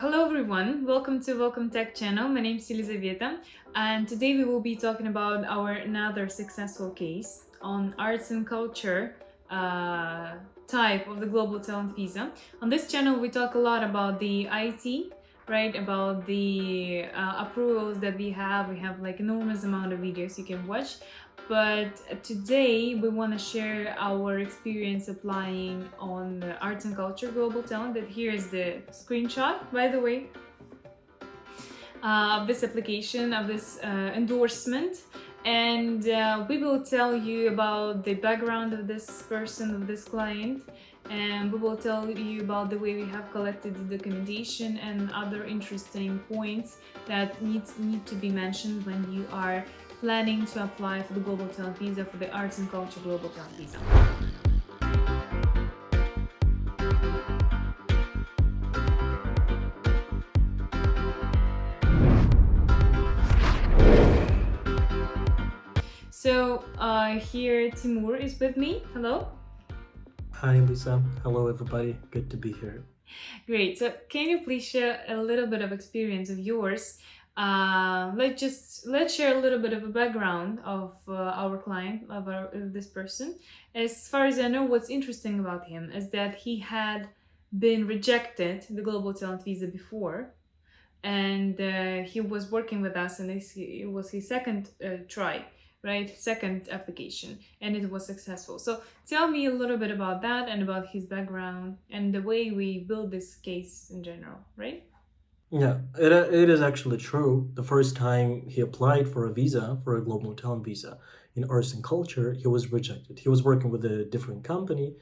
Hello everyone, welcome to WelcomeTech channel. My name is Elizaveta, and today we will be talking about our another successful case on arts and culture uh, type of the global talent visa. On this channel we talk a lot about the IT, right, about the approvals that we have like enormous amount of videos you can watch, but today we want to share our experience applying on the arts and culture global talent. That here is the screenshot, by the way, of this application, of this endorsement. And we will tell you about the background of this person, of this client, and we will tell you about the way we have collected the documentation and other interesting points that need to be mentioned when you are planning to apply for the Global Talent Visa, for the Arts and Culture Global Talent Visa. So here Timur is with me. Hello. Hi, Lisa. Hello, everybody. Good to be here. Great. So can you please share a little bit of experience of yours? Let's share a little bit of a background of our client, of this person. As far as I know, what's interesting about him is that he had been rejected the global talent visa before, and he was working with us, and it was his second try, right, second application, and it was successful. So tell me a little bit about that and about his background and the way we build this case in general, right? Yeah, it is actually true. The first time he applied for a visa, for a global talent visa in arts and culture, he was rejected. He was working with a different company,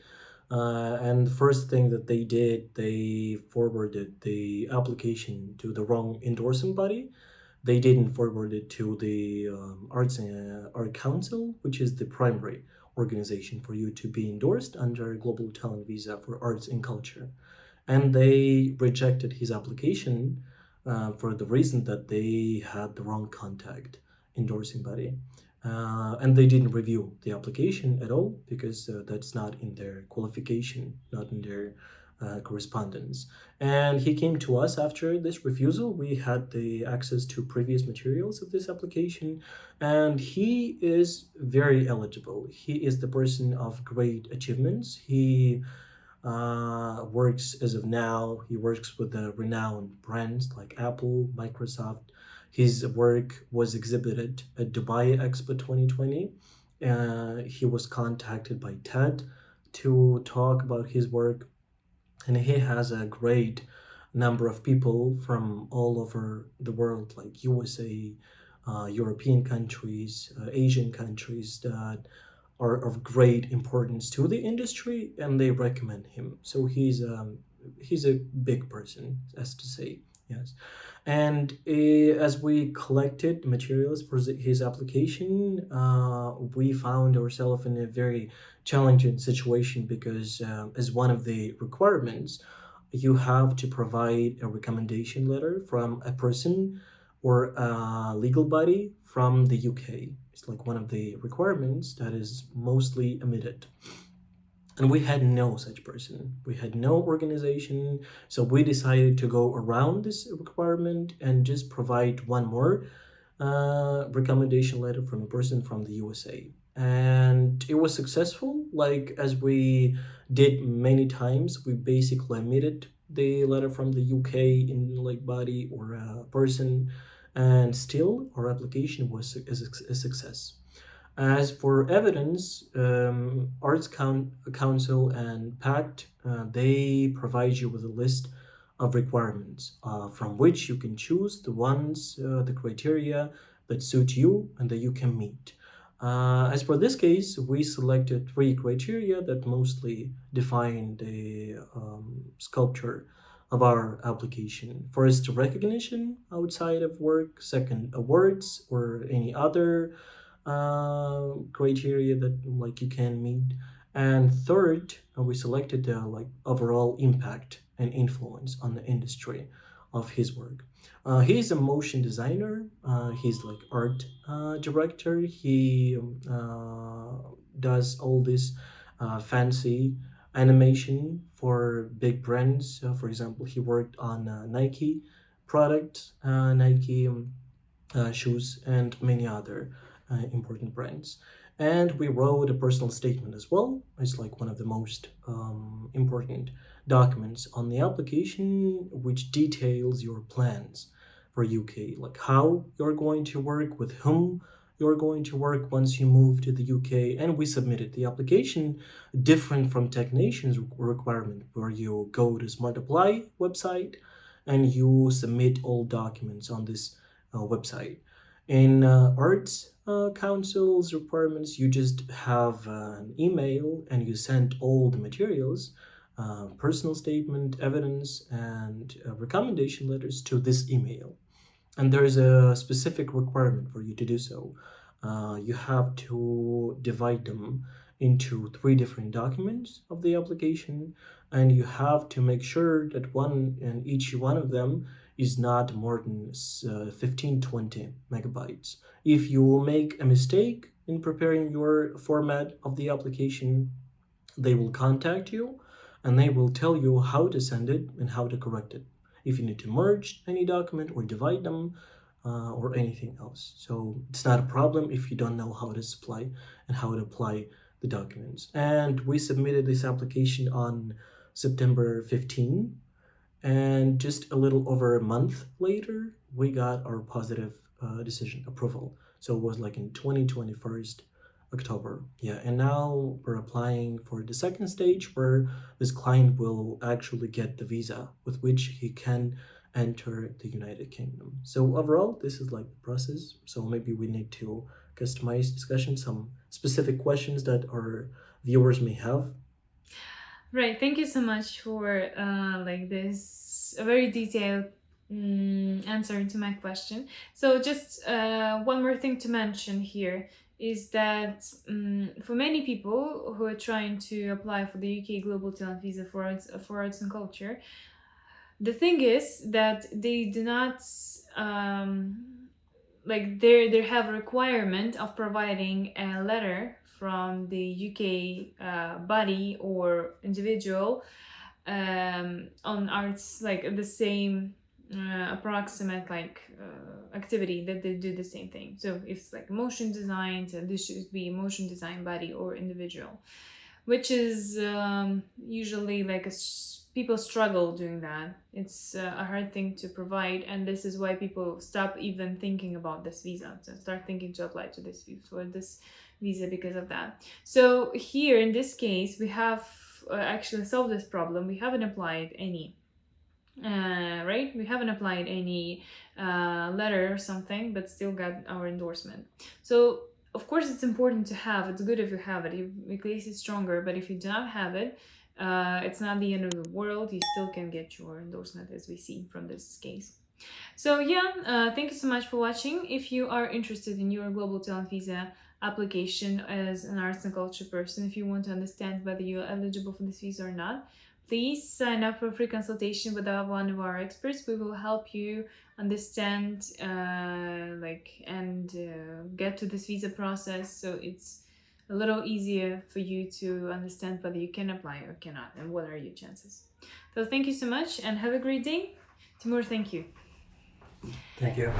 and the first thing that they did, they forwarded the application to the wrong endorsing body. They didn't forward it to the Art Council, which is the primary organization for you to be endorsed under Global Talent Visa for Arts and Culture. And they rejected his application for the reason that they had the wrong contact endorsing body. And they didn't review the application at all because that's not in their qualification, not in their correspondence. And he came to us after this refusal. We had the access to previous materials of this application, and he is very eligible. He is the person of great achievements. He works as of now. He works with the renowned brands like Apple, Microsoft. His work was exhibited at Dubai Expo 2020. He was contacted by TED to talk about his work, and he has a great number of people from all over the world, like USA, European countries, Asian countries, that are of great importance to the industry, and they recommend him. So he's a big person, as to say. Yes. And as we collected materials for his application, we found ourselves in a very challenging situation because, as one of the requirements, you have to provide a recommendation letter from a person or a legal body from the UK. It's like one of the requirements that is mostly omitted. And we had no such person. We had no organization. So we decided to go around this requirement and just provide one more recommendation letter from a person from the USA. And it was successful. Like, as we did many times, we basically omitted the letter from the UK in like body or a person, and still our application was a success. As for evidence, Council and PACT, they provide you with a list of requirements from which you can choose the ones, the criteria that suit you and that you can meet. As for this case, we selected three criteria that mostly define the sculpture of our application. First, recognition outside of work. Second, awards or any other criteria that like you can meet. And third, we selected the like overall impact and influence on the industry of his work. He's a motion designer. He's like art director. He does all this fancy animation for big brands. For example, he worked on Nike product, Nike shoes, and many other important brands. And we wrote a personal statement as well. It's like one of the most important documents on the application, which details your plans for UK, like how you're going to work, with whom you're going to work once you move to the UK. And we submitted the application different from TechNation's requirement, where you go to Smart Apply website and you submit all documents on this website. In Arts Council's requirements, you just have an email and you send all the materials, personal statement, evidence, and recommendation letters to this email. And there is a specific requirement for you to do so. You have to divide them into 3 different documents of the application, and you have to make sure that one and each one of them is not more than 15-20 megabytes. If you make a mistake in preparing your format of the application, they will contact you and they will tell you how to send it and how to correct it, if you need to merge any document or divide them, or anything else. So it's not a problem if you don't know how to supply and how to apply the documents. And we submitted this application on September 15, and just a little over a month later, we got our positive decision approval. So it was like in 2021 October. Yeah, and now we're applying for the second stage, where this client will actually get the visa with which he can enter the United Kingdom. So overall, this is like the process. So maybe we need to customize discussion, some specific questions that our viewers may have. Right. Thank you so much for like this a very detailed answer to my question. So just one more thing to mention here is that for many people who are trying to apply for the UK Global Talent Visa for arts and culture, the thing is that they do not like they have a requirement of providing a letter from the UK body or individual on arts, like the same approximate activity that they do the same thing. So if it's like motion design, so this should be motion design body or individual, which is usually like people struggle doing that. It's a hard thing to provide, and this is why people stop even thinking about this visa, so start thinking to apply to this for this visa because of that. So here in this case, we have actually solved this problem. We haven't applied any right? We haven't applied any letter or something, but still got our endorsement. So of course it's important to have. It's good if you have it. It makes it stronger. But if you do not have it, it's not the end of the world. You still can get your endorsement, as we see from this case. So yeah, thank you so much for watching. If you are interested in your Global Talent Visa application as an arts and culture person, if you want to understand whether you're eligible for this visa or not, please sign up for a free consultation with one of our experts. We will help you understand and get to this visa process, so it's a little easier for you to understand whether you can apply or cannot and what are your chances. So thank you so much and have a great day. Timur, thank you. Thank you.